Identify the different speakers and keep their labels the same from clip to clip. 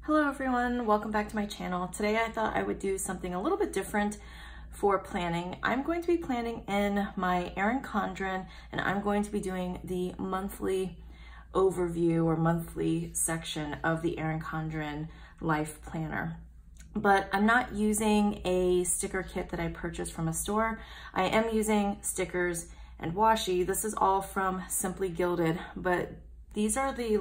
Speaker 1: Hello everyone, welcome back to my channel. Today I thought I would do something a little bit different for planning. I'm going to be planning in my Erin Condren, and I'm going to be doing the monthly overview or monthly section of the Erin Condren Life Planner. But I'm not using a sticker kit that I purchased from a store. I am using stickers and washi. This is all from Simply Gilded, but these are the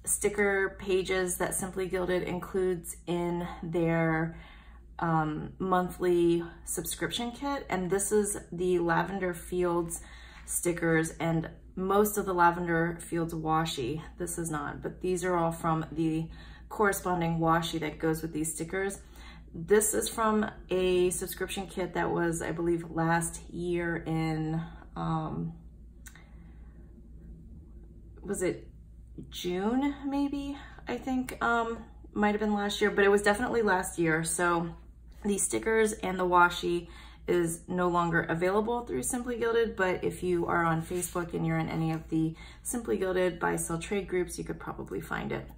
Speaker 1: sticker pages that Simply Gilded includes in their monthly subscription kit. And this is the Lavender Fields stickers and most of the Lavender Fields washi. This is not, but these are all from the corresponding washi that goes with these stickers. This is from a subscription kit that was, I believe, last year in, was it June maybe? I think might have been last year, but it was definitely last year. So the stickers and the washi is no longer available through Simply Gilded, but if you are on Facebook and you're in any of the Simply Gilded buy sell trade groups, you could probably find it.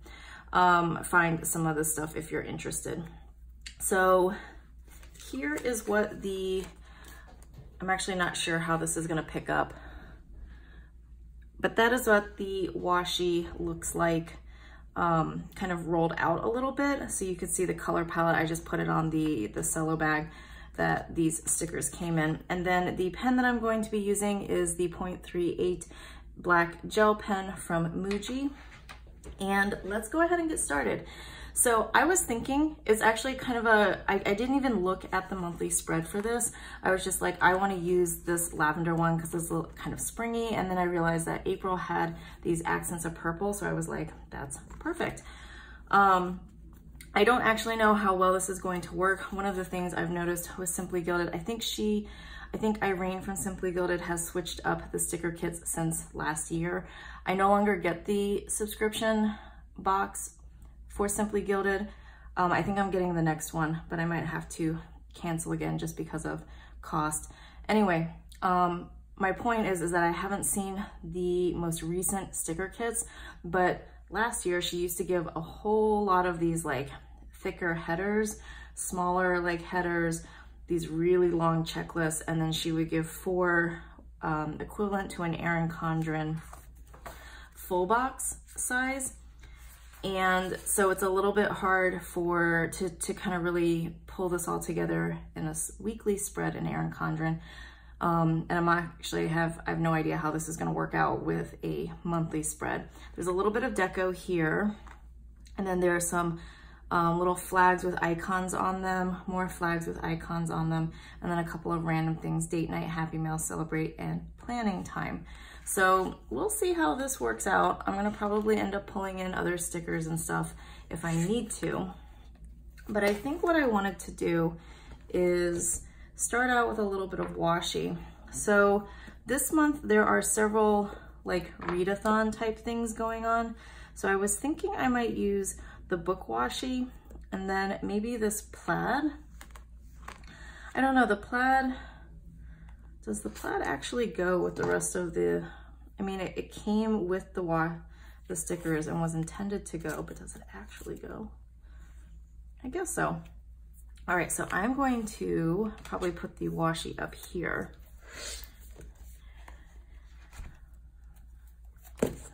Speaker 1: Find some of this stuff if you're interested. So here is what I'm actually not sure how this is gonna pick up, but that is what the washi looks like, kind of rolled out a little bit. So you could see the color palette. I just put it on the cello bag that these stickers came in. And then the pen that I'm going to be using is the 0.38 black gel pen from Muji. And let's go ahead and get started. So I was thinking, it's actually kind of I didn't even look at the monthly spread for this. I was just like, I want to use this lavender one because it's kind of springy. And then I realized that April had these accents of purple. So I was like, that's perfect. I don't actually know how well this is going to work. One of the things I've noticed with Simply Gilded, I think Irene from Simply Gilded has switched up the sticker kits since last year. I no longer get the subscription box for Simply Gilded. I think I'm getting the next one, but I might have to cancel again just because of cost. Anyway, my point is that I haven't seen the most recent sticker kits, but last year she used to give a whole lot of these thicker headers, smaller headers, these really long checklists, and then she would give 4 equivalent to an Erin Condren full box size. And so it's a little bit hard to kind of really pull this all together in a weekly spread in Erin Condren. And I have no idea how this is going to work out with a monthly spread. There's a little bit of deco here, and then there are some little flags with icons on them, more flags with icons on them, and then a couple of random things: date night, happy mail, celebrate, and planning time. So we'll see how this works out. I'm gonna probably end up pulling in other stickers and stuff if I need to. But I think what I wanted to do is start out with a little bit of washi. So this month there are several readathon type things going on. So I was thinking I might use the book washi and then maybe this plaid. I don't know, the plaid, does the plaid actually go with the rest of it came with the stickers and was intended to go, but does it actually go? I guess so. All right, so I'm going to probably put the washi up here.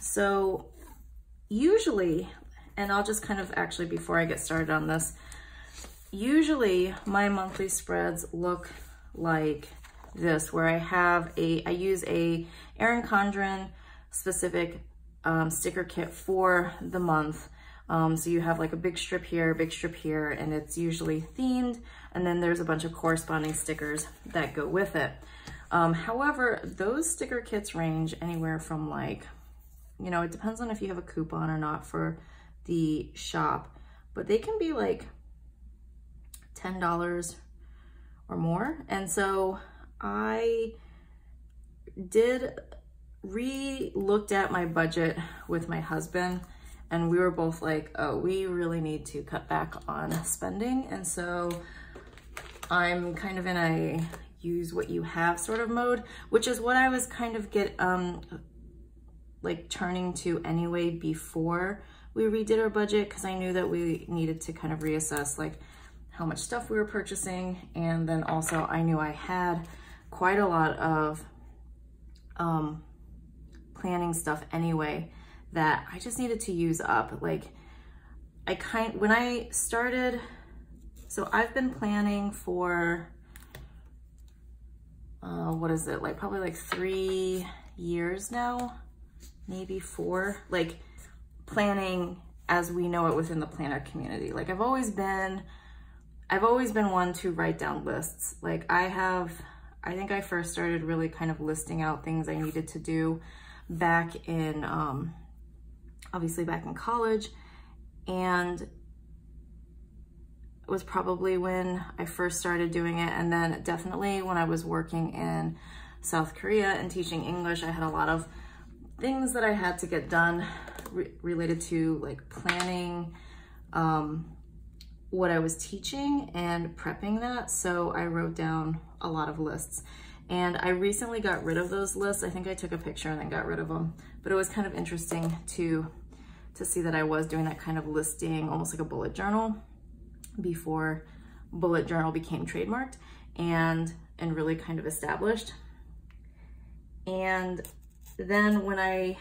Speaker 1: So usually, and I'll just kind of actually, before I get started on this, usually my monthly spreads look like this, where I use a Erin Condren specific sticker kit for the month. So you have a big strip here, and it's usually themed, and then there's a bunch of corresponding stickers that go with it. However, those sticker kits range anywhere from it depends on if you have a coupon or not for the shop, but they can be $10 or more. And so I looked at my budget with my husband, and we were both like, oh, we really need to cut back on spending. And so I'm kind of in a use what you have sort of mode, which is what I was kind of turning to anyway before we redid our budget because I knew that we needed to kind of reassess like how much stuff we were purchasing. And then also I knew I had quite a lot of planning stuff anyway that I just needed to use up. Like when I started, so I've been planning for, what is it? Like probably like 3 years now, maybe 4, like planning as we know it within the planner community. Like I've always been one to write down lists. Like I think I first started really kind of listing out things I needed to do back in, obviously back in college. And it was probably when I first started doing it. And then definitely when I was working in South Korea and teaching English, I had a lot of things that I had to get done related to like planning, what I was teaching and prepping that. So I wrote down a lot of lists, and I recently got rid of those lists. I think I took a picture and then got rid of them, but it was kind of interesting to see that I was doing that kind of listing, almost like a bullet journal, before bullet journal became trademarked and really kind of established. And then that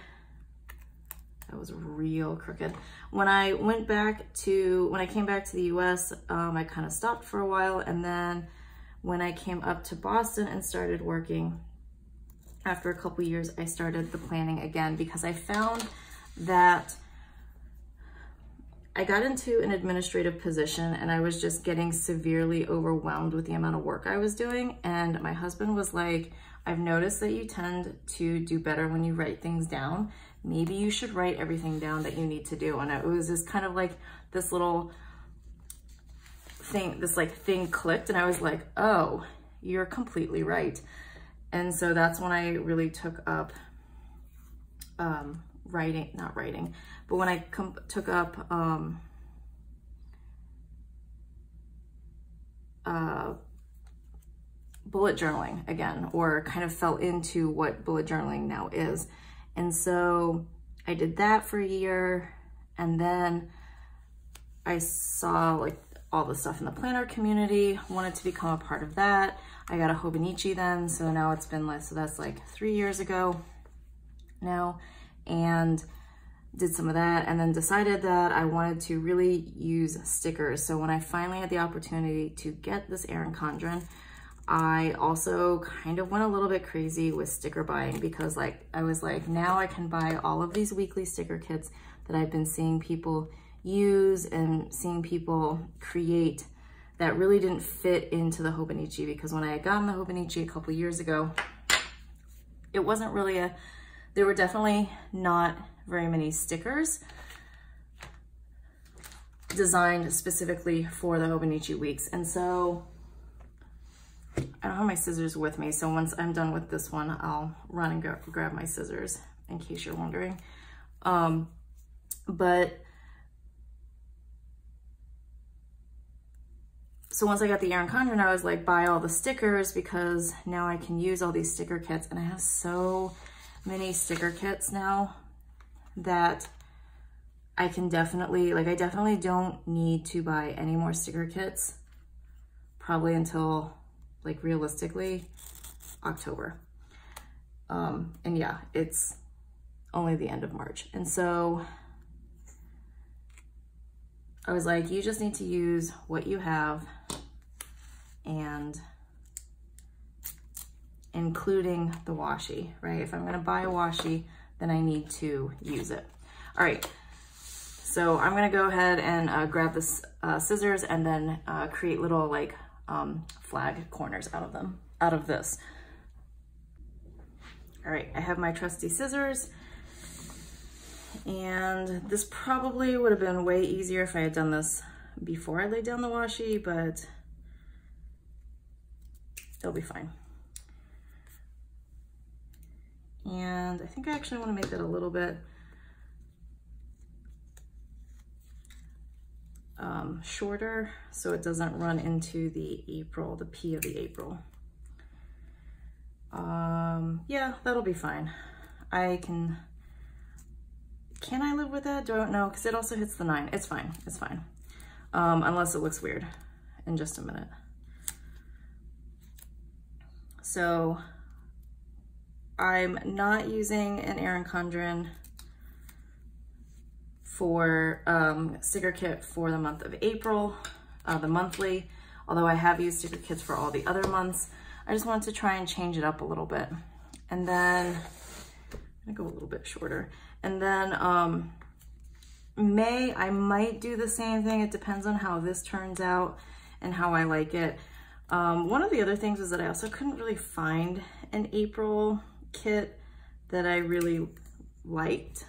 Speaker 1: was real crooked. When I came back to the US, I kind of stopped for a while. And then when I came up to Boston and started working, after a couple years, I started the planning again, because I found that I got into an administrative position and I was just getting severely overwhelmed with the amount of work I was doing. And my husband was like, I've noticed that you tend to do better when you write things down. Maybe you should write everything down that you need to do. And it was just kind of like this little thing, thing clicked, and I was like, oh, you're completely right. And so that's when I really took up when I took up bullet journaling again, or kind of fell into what bullet journaling now is. And so I did that for a year, and then I saw like all the stuff in the planner community, wanted to become a part of that. I got a Hobonichi then, so now it's been so that's like 3 years ago now, and did some of that, and then decided that I wanted to really use stickers. So when I finally had the opportunity to get this Erin Condren, I also kind of went a little bit crazy with sticker buying, because I was like, now I can buy all of these weekly sticker kits that I've been seeing people use and seeing people create that really didn't fit into the Hobonichi. Because when I had gotten the Hobonichi a couple years ago, it wasn't really there were definitely not very many stickers designed specifically for the Hobonichi weeks. And so I don't have my scissors with me, so once I'm done with this one, I'll run and grab my scissors, in case you're wondering. So once I got the Erin Condren, I was like, buy all the stickers, because now I can use all these sticker kits. And I have so many sticker kits now that I can definitely, I definitely don't need to buy any more sticker kits, probably until realistically October. And yeah, it's only the end of March. And so I was like, you just need to use what you have, and including the washi, right? If I'm gonna buy a washi, then I need to use it. All right, so I'm gonna go ahead and grab the scissors and then create little flag corners out of this. All right, I have my trusty scissors, and this probably would have been way easier if I had done this before I laid down the washi, but it'll be fine. And I think I actually want to make that a little bit shorter, so it doesn't run into the April, the P of the April. Yeah, that'll be fine. I can can I live with that? Do I don't know? Because it also hits the 9. It's fine. It's fine. Unless it looks weird in just a minute. So I'm not using an Erin Condren for sticker kit for the month of April, the monthly, although I have used sticker kits for all the other months. I just wanted to try and change it up a little bit. And then I'm gonna go a little bit shorter. And then May, I might do the same thing. It depends on how this turns out and how I like it. One of the other things is that I also couldn't really find an April kit that I really liked.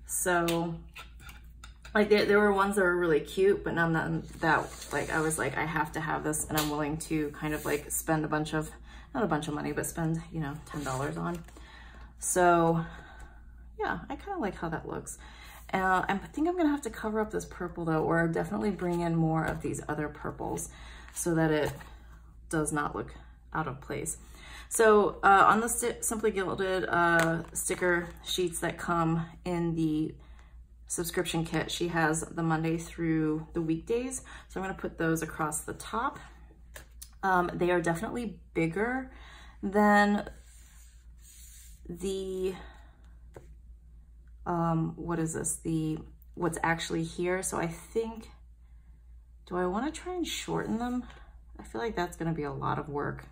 Speaker 1: So like there were ones that were really cute, but none that like I was like, I have to have this, and I'm willing to kind of like spend a bunch of, not a bunch of money, but spend, you know, $10 on. So yeah, I kind of like how that looks. I think I'm gonna have to cover up this purple though, or definitely bring in more of these other purples so that it does not look out of place. So on the Simply Gilded sticker sheets that come in the subscription kit, she has the Monday through the weekdays. So I'm gonna put those across the top. They are definitely bigger than the, what is this? What's actually here. So I think, do I wanna try and shorten them? I feel like that's gonna be a lot of work.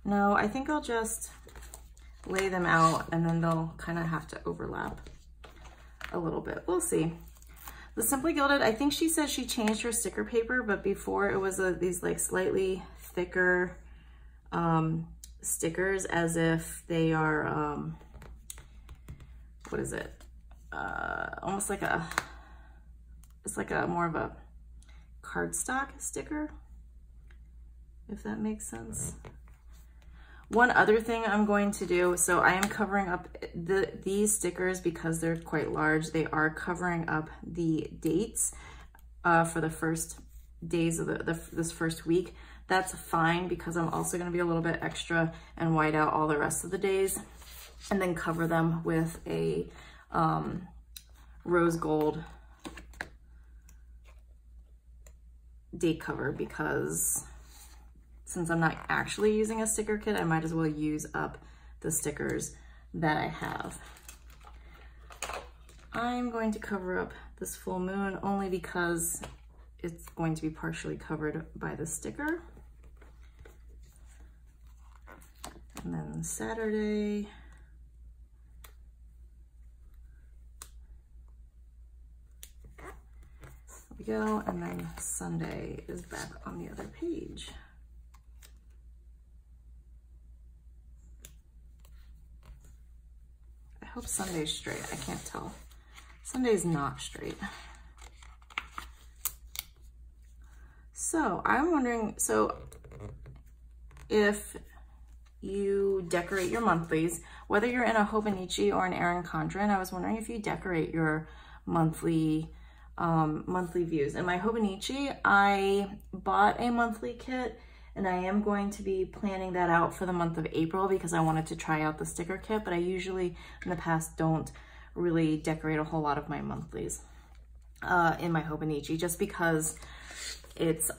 Speaker 1: No, I think I'll just lay them out and then they'll kind of have to overlap a little bit. We'll see. The Simply Gilded, I think she said she changed her sticker paper, but before it was these like slightly thicker stickers, as if they are, what is it? Almost like it's like a more of a cardstock sticker, if that makes sense. One other thing I'm going to do, so I am covering up these stickers because they're quite large. They are covering up the dates for the first days of this first week. That's fine because I'm also going to be a little bit extra and white out all the rest of the days, and then cover them with a rose gold date cover, because since I'm not actually using a sticker kit, I might as well use up the stickers that I have. I'm going to cover up this full moon only because it's going to be partially covered by the sticker. And then Saturday, there we go. And then Sunday is back on the other page. I hope Sunday's straight. I can't tell. Sunday's not straight. So I'm wondering, so if you decorate your monthlies, whether you're in a Hobonichi or an Erin Condren, I was wondering if you decorate your monthly views. In my Hobonichi, I bought a monthly kit, and I am going to be planning that out for the month of April because I wanted to try out the sticker kit, but I usually in the past don't really decorate a whole lot of my monthlies in my Hobonichi, just because it's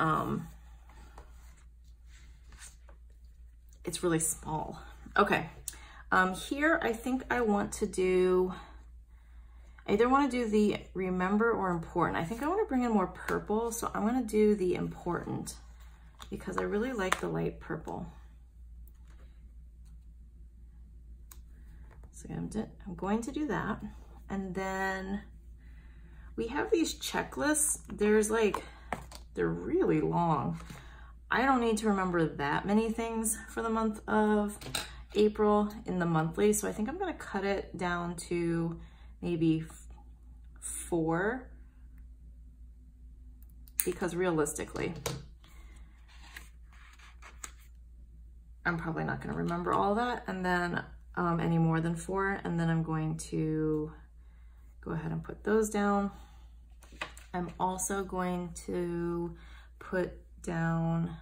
Speaker 1: really small. Okay, here I think I want to do, I either want to do the remember or important. I think I want to bring in more purple, so I'm going to do the important, because I really like the light purple. So I'm going to do that. And then we have these checklists. They're really long. I don't need to remember that many things for the month of April in the monthly. So I think I'm gonna cut it down to maybe 4, because realistically, I'm probably not going to remember all that, and then any more than 4, and then I'm going to go ahead and put those down. I'm also going to put down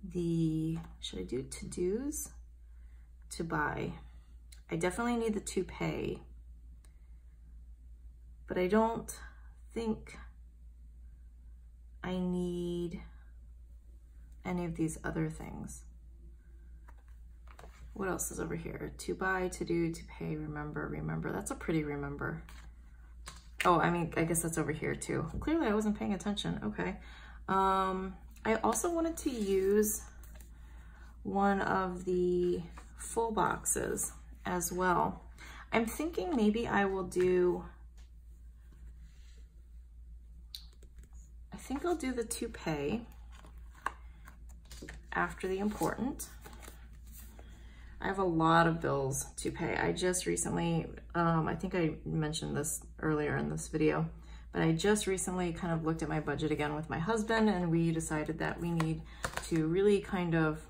Speaker 1: the, should I do to-dos? To buy. I definitely need the toupee, but I don't think I need any of these other things. What else is over here? To buy, to do, to pay, remember, remember. That's a pretty remember. Oh, I mean, I guess that's over here too. Clearly I wasn't paying attention. Okay. I also wanted to use one of the full boxes as well. I'm thinking maybe I will do, I think I'll do the toupee after the important. I have a lot of bills to pay. I just recently, I think I mentioned this earlier in this video, but I just recently kind of looked at my budget again with my husband, and we decided that we need to really kind of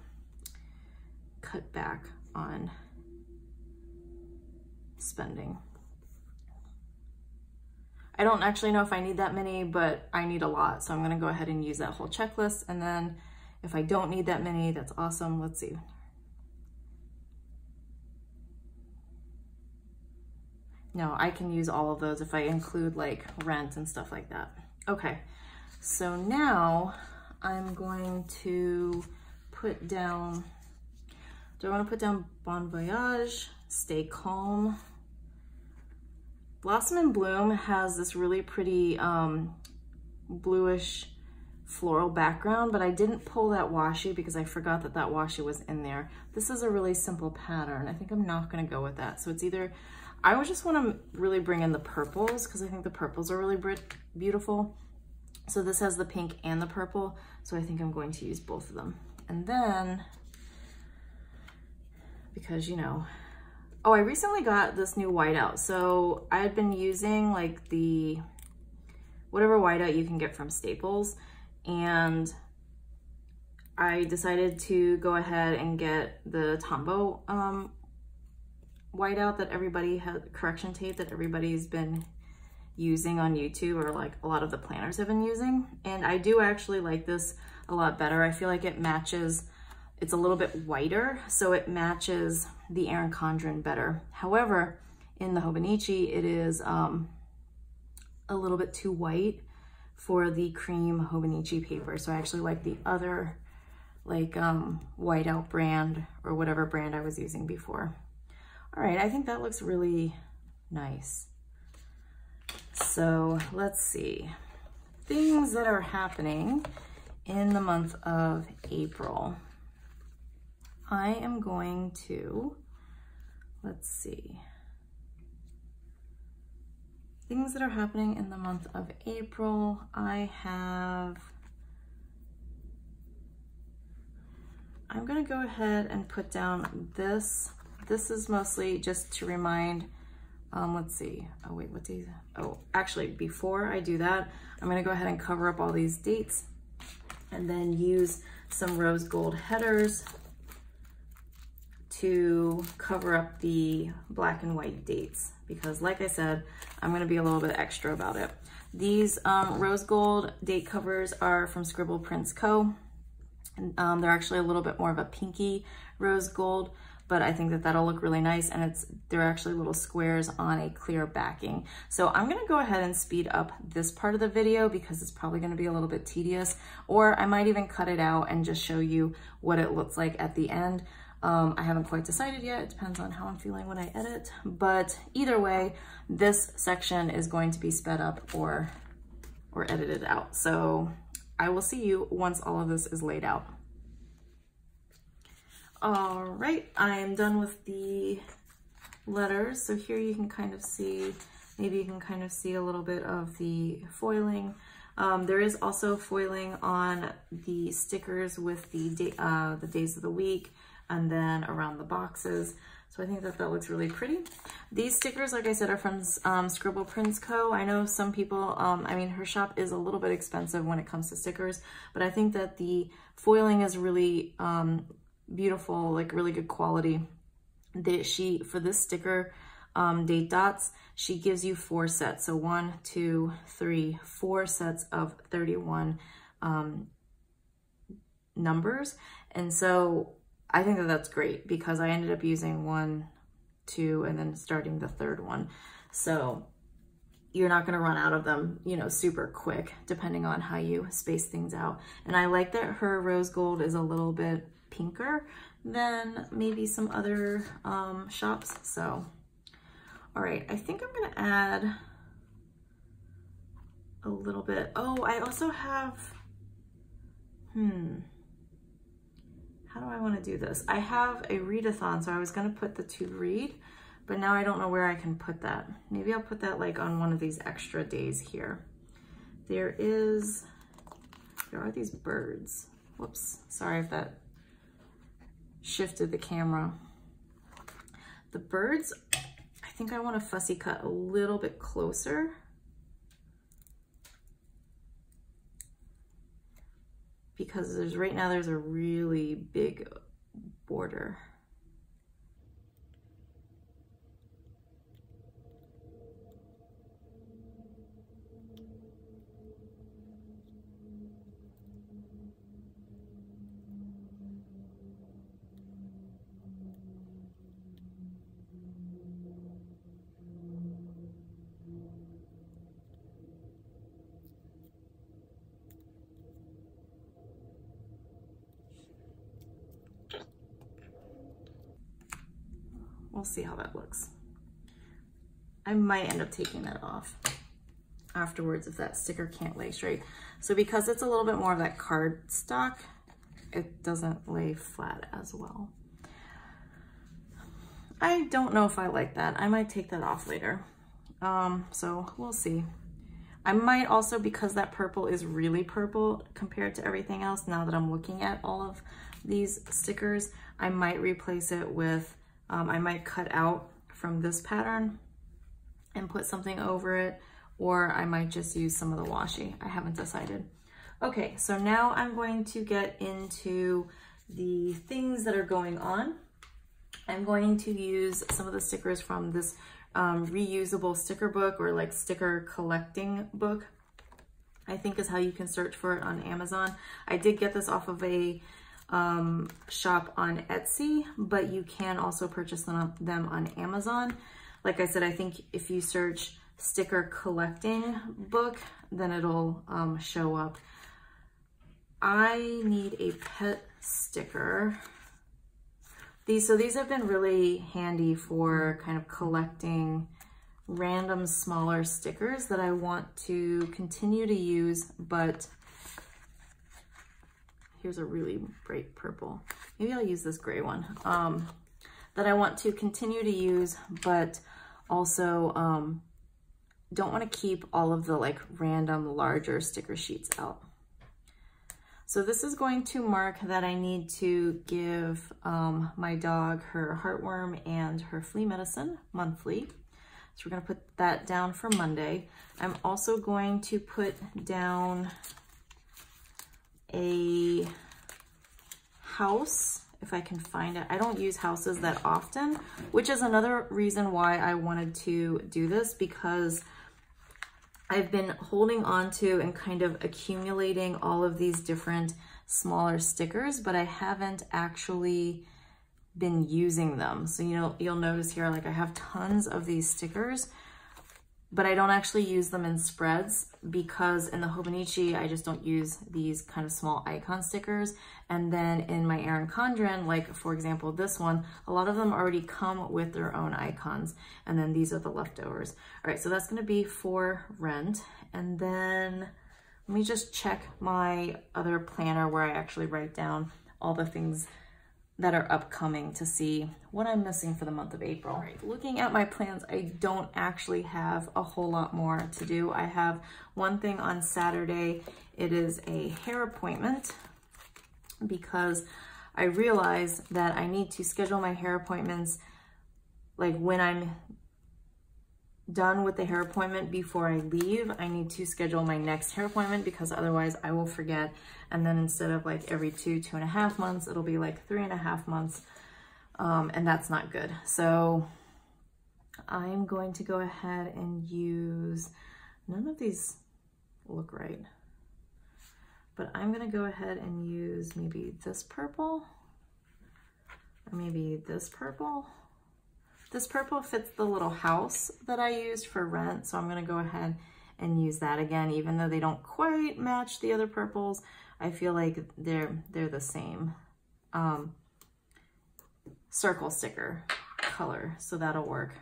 Speaker 1: cut back on spending. I don't actually know if I need that many, but I need a lot. So I'm gonna go ahead and use that whole checklist. And then if I don't need that many, that's awesome. Let's see. No, I can use all of those if I include like rent and stuff like that. Okay, so now I'm going to put down, do I want to put down Bon Voyage, Stay Calm? Blossom and Bloom has this really pretty bluish floral background, but I didn't pull that washi because I forgot that that washi was in there. This is a really simple pattern. I think I'm not going to go with that. So it's either, I would just want to really bring in the purples because I think the purples are really beautiful. So this has the pink and the purple. So I think I'm going to use both of them. And then, because you know, oh, I recently got this new whiteout. So I had been using like the, whatever whiteout you can get from Staples. And I decided to go ahead and get the Tombow whiteout that everybody had, correction tape that everybody's been using on YouTube, or like a lot of the planners have been using. And I do actually like this a lot better. I feel like it matches, it's a little bit whiter, so it matches the Erin Condren better. However, in the Hobonichi, it is a little bit too white for the cream Hobonichi paper. So I actually like the other like whiteout brand or whatever brand I was using before. All right, I think that looks really nice. So let's see, things that are happening in the month of April. I am going to, let's see, things that are happening in the month of April. I'm gonna go ahead and put down this. This is mostly just to remind, let's see, oh wait, what days? Oh, actually, before I do that, I'm gonna go ahead and cover up all these dates and then use some rose gold headers to cover up the black and white dates, because like I said, I'm gonna be a little bit extra about it. These rose gold date covers are from Scribble Prints Co. They're actually a little bit more of a pinky rose gold, but I think that that'll look really nice, and they're actually little squares on a clear backing. So I'm gonna go ahead and speed up this part of the video because it's probably gonna be a little bit tedious, or I might even cut it out and just show you what it looks like at the end. I haven't quite decided yet. It depends on how I'm feeling when I edit, but either way, this section is going to be sped up or edited out. So I will see you once all of this is laid out. All right, I am done with the letters. So here you can kind of see, maybe you can kind of see a little bit of the foiling. There is also foiling on the stickers with the days of the week and then around the boxes. So I think that that looks really pretty. These stickers, like I said, are from Scribble Prints Co. I know some people, I mean, her shop is a little bit expensive when it comes to stickers, but I think that the foiling is really beautiful, like really good quality. For this sticker, date dots, she gives you 4 sets. So 1, 2, 3, 4 sets of 31 numbers. And so I think that that's great because I ended up using 1, 2 and then starting the third one. So you're not gonna run out of them, you know, super quick, depending on how you space things out. And I like that her rose gold is a little bit pinker than maybe some other shops. So, all right, I think I'm gonna add a little bit. Oh, I also have, how do I wanna do this? I have a readathon, so I was gonna put the to read, but now I don't know where I can put that. Maybe I'll put that like on one of these extra days here. There are these birds. Whoops, sorry if that shifted the camera. The birds, I think I want to fussy cut a little bit closer. Because right now there's a really big border. We'll see how that looks. I might end up taking that off afterwards if that sticker can't lay straight. So because it's a little bit more of that cardstock, it doesn't lay flat as well. I don't know if I like that. I might take that off later. So we'll see. I might also, because that purple is really purple compared to everything else, now that I'm looking at all of these stickers, I might replace it with I might cut out from this pattern and put something over it, or I might just use some of the washi. I haven't decided. Okay, so now I'm going to get into the things that are going on. I'm going to use some of the stickers from this reusable sticker book, or like sticker collecting book, I think is how you can search for it on Amazon. I did get this off of a shop on Etsy, but you can also purchase them on Amazon. Like I said, I think if you search sticker collecting book, then it'll show up. I need a pet sticker. These have been really handy for kind of collecting random smaller stickers that I want to continue to use, but here's a really bright purple. Maybe I'll use this gray one that I want to continue to use, but also don't want to keep all of the like random larger sticker sheets out. So this is going to mark that I need to give my dog her heartworm and her flea medicine monthly. So we're going to put that down for Monday. I'm also going to put down a house, if I can find it. I don't use houses that often, which is another reason why I wanted to do this, because I've been holding on to and kind of accumulating all of these different smaller stickers, but I haven't actually been using them. So, you know, you'll notice here, like I have tons of these stickers, but I don't actually use them in spreads, because in the Hobonichi, I just don't use these kind of small icon stickers. And then in my Erin Condren, like for example, this one, a lot of them already come with their own icons. And then these are the leftovers. All right, so that's gonna be for rent. And then let me just check my other planner where I actually write down all the things that are upcoming to see what I'm missing for the month of April. All right, looking at my plans, I don't actually have a whole lot more to do. I have one thing on Saturday. It is a hair appointment, because I realize that I need to schedule my hair appointments like when I'm done with the hair appointment before I leave. I need to schedule my next hair appointment, because otherwise I will forget. And then instead of like every 2.5 months, it'll be like 3.5 months. And that's not good. So I'm going to go ahead and use, none of these look right, but I'm gonna go ahead and use maybe this purple, or maybe this purple. This purple fits the little house that I used for rent, so I'm gonna go ahead and use that again. Even though they don't quite match the other purples, I feel like they're the same circle sticker color, so that'll work.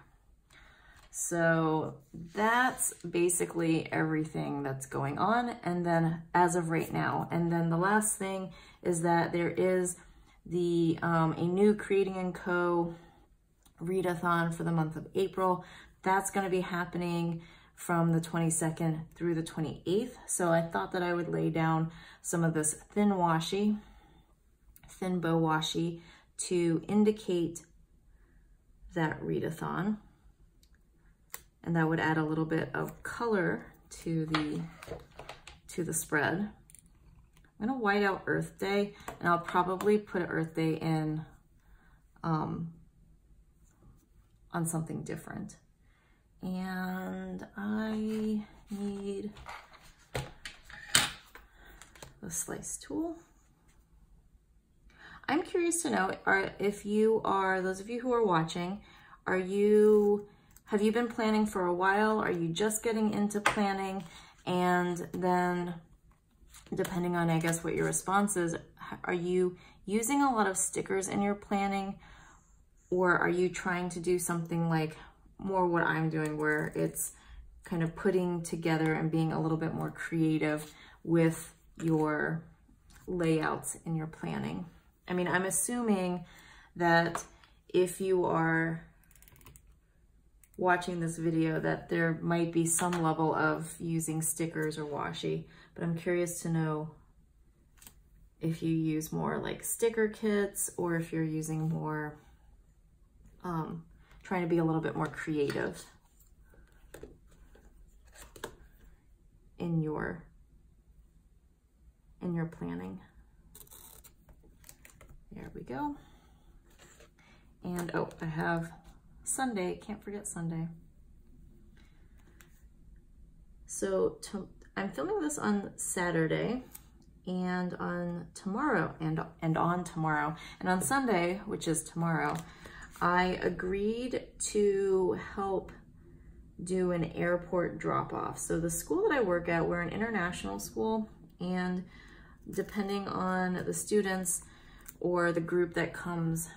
Speaker 1: So that's basically everything that's going on, and then as of right now. And then the last thing is that there is the a new Creating & Co. readathon for the month of April. That's going to be happening from the 22nd through the 28th. So I thought that I would lay down some of this thin bow washi to indicate that readathon. And that would add a little bit of color to the spread. I'm gonna white out Earth Day, and I'll probably put Earth Day in on something different. And I need the slice tool. I'm curious to know, those of you who are watching, have you been planning for a while? Are you just getting into planning? And then depending on, I guess, what your response is, are you using a lot of stickers in your planning, or are you trying to do something like more what I'm doing, where it's kind of putting together and being a little bit more creative with your layouts in your planning? I mean, I'm assuming that if you are watching this video that there might be some level of using stickers or washi, but I'm curious to know if you use more like sticker kits, or if you're using more, trying to be a little bit more creative in your planning. There we go. And oh, I have Sunday, can't forget Sunday. So I'm filming this on Saturday, and on tomorrow, and on Sunday, which is tomorrow, I agreed to help do an airport drop-off. So the school that I work at, we're an international school, and depending on the students or the group that comes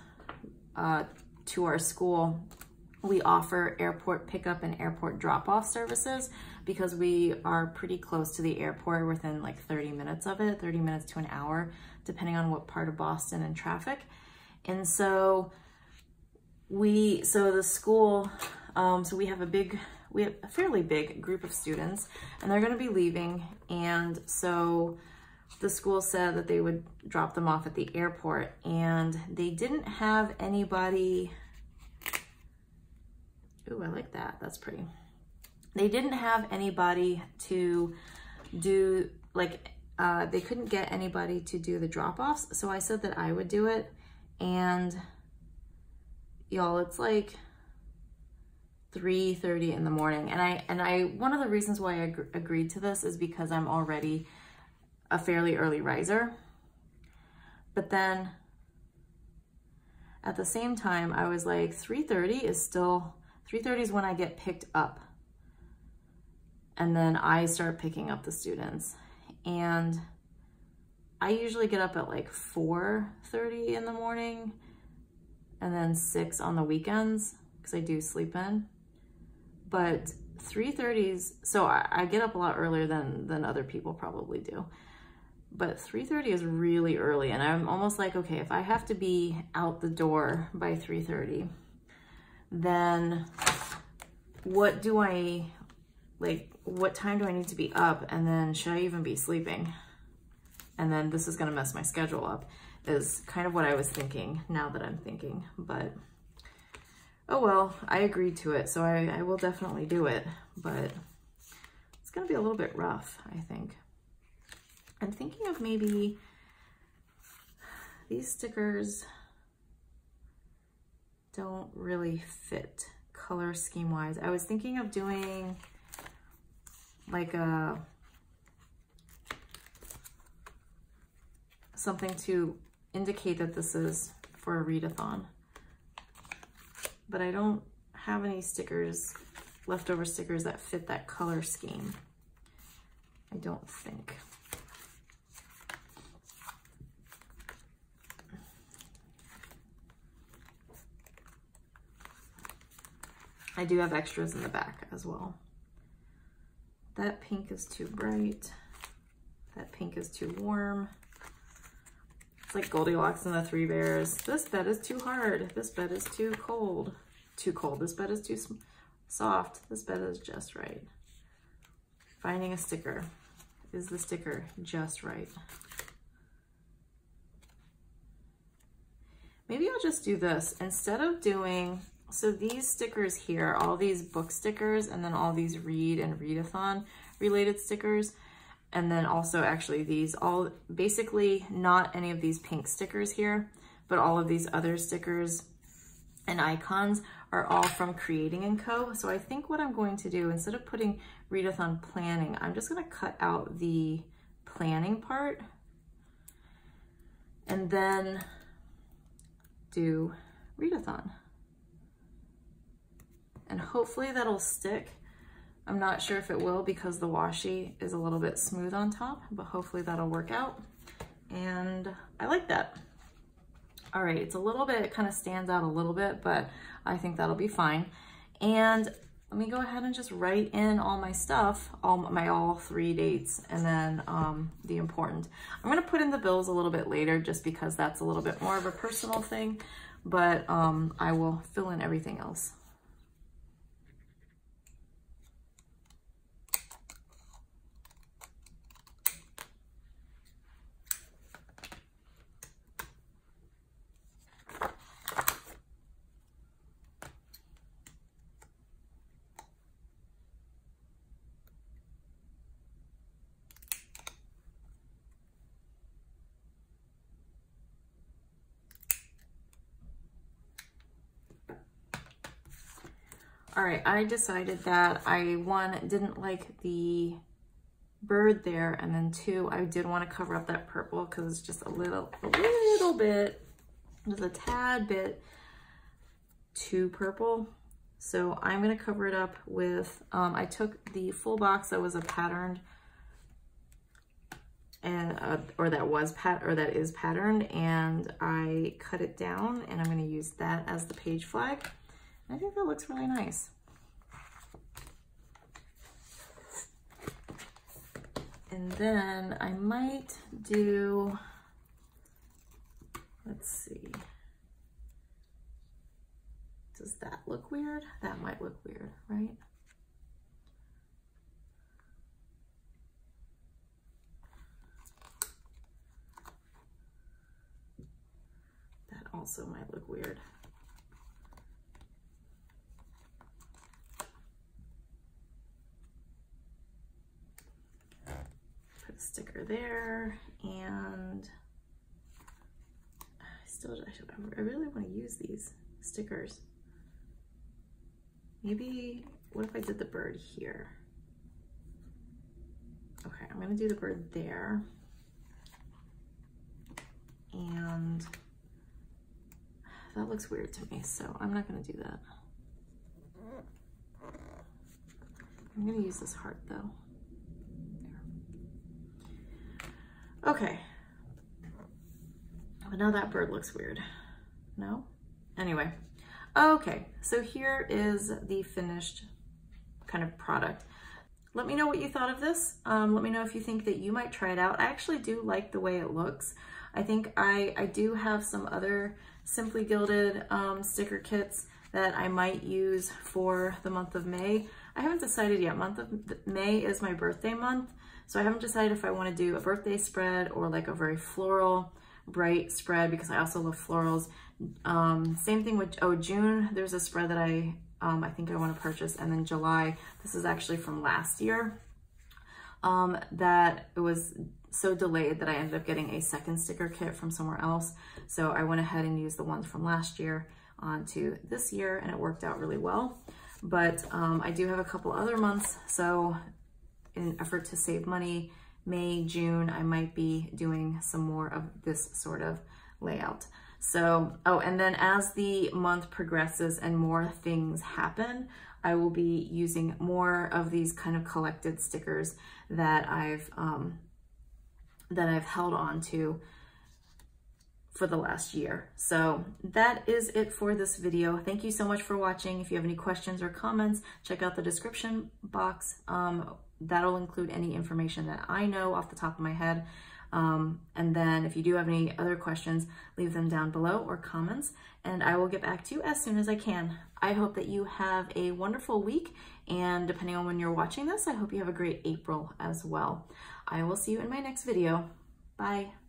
Speaker 1: to our school, we offer airport pickup and airport drop-off services, because we are pretty close to the airport, within like 30 minutes of it, 30 minutes to an hour, depending on what part of Boston and traffic. And so the school, so we have a fairly big group of students, and they're gonna be leaving. And so the school said that they would drop them off at the airport, and they didn't have anybody. Ooh, I like that, that's pretty. They didn't have anybody to do, like, they couldn't get anybody to do the drop-offs, so I said that I would do it. And y'all, it's like 3:30 in the morning, and I one of the reasons why I agreed to this is because I'm already a fairly early riser. But then at the same time, I was like, 3:30 is when I get picked up. And then I start picking up the students. And I usually get up at like 4:30 in the morning, and then 6 on the weekends, because I do sleep in. But 3:30's, so I get up a lot earlier than other people probably do. But 3:30 is really early, and I'm almost like, okay, if I have to be out the door by 3:30, then what time do I need to be up? And then should I even be sleeping? And then this is gonna mess my schedule up, is kind of what I was thinking now that I'm thinking. But oh well, I agreed to it, so I will definitely do it, but it's gonna be a little bit rough, I think. I'm thinking of maybe these stickers don't really fit color scheme wise. I was thinking of doing like something to indicate that this is for a readathon. but I don't have any stickers, leftover stickers that fit that color scheme. I don't think. I do have extras in the back as well. That pink is too bright. That pink is too warm. It's like Goldilocks and the Three Bears. This bed is too hard. This bed is too cold. Too cold. This bed is too soft. This bed is just right. Finding a sticker. Is the sticker just right? Maybe I'll just do this. Instead of doing, so these stickers here, all these book stickers, and then all these read and readathon related stickers, and then also actually these, all basically not any of these pink stickers here, but all of these other stickers and icons are all from Creating & Co. So I think what I'm going to do, instead of putting readathon planning, I'm just gonna cut out the planning part and then do readathon. And hopefully that'll stick. I'm not sure if it will because the washi is a little bit smooth on top, but hopefully that'll work out. And I like that. All right, it's a little bit, it kind of stands out a little bit, but I think that'll be fine. And let me go ahead and just write in all my stuff, all 3 dates, and then the important. I'm gonna put in the bills a little bit later just because that's a little bit more of a personal thing, but I will fill in everything else. All right, I decided that I, 1, didn't like the bird there, and then 2, I did want to cover up that purple because it's just a little bit, just a tad bit too purple. So I'm gonna cover it up with, I took the full box that was a patterned, and that is patterned, and I cut it down, and I'm gonna use that as the page flag. I think that looks really nice. And then I might do, let's see. Does that look weird? That might look weird, right? That also might look weird. Sticker there, and I really want to use these stickers. Maybe, what if I did the bird here? Okay, I'm gonna do the bird there, and that looks weird to me, so I'm not gonna do that. I'm gonna use this heart though. Okay, but now that bird looks weird. No? Anyway, okay, so here is the finished kind of product. Let me know what you thought of this. Let me know if you think that you might try it out. I actually do like the way it looks. I think I do have some other Simply Gilded sticker kits that I might use for the month of May. I haven't decided yet. Month of May is my birthday month. So I haven't decided if I want to do a birthday spread or like a very floral, bright spread, because I also love florals. Same thing with, June, there's a spread that I think I want to purchase. And then July, this is actually from last year, that it was so delayed that I ended up getting a second sticker kit from somewhere else. So I went ahead and used the ones from last year onto this year, and it worked out really well. But I do have a couple other months, so in an effort to save money, May, June, I might be doing some more of this sort of layout. So, oh, and then as the month progresses and more things happen, I will be using more of these kind of collected stickers that I've held on to for the last year. So that is it for this video. Thank you so much for watching. If you have any questions or comments, check out the description box. That'll include any information that I know off the top of my head. And then if you do have any other questions, leave them down below or comments, and I will get back to you as soon as I can. I hope that you have a wonderful week, and depending on when you're watching this, I hope you have a great April as well. I will see you in my next video. Bye.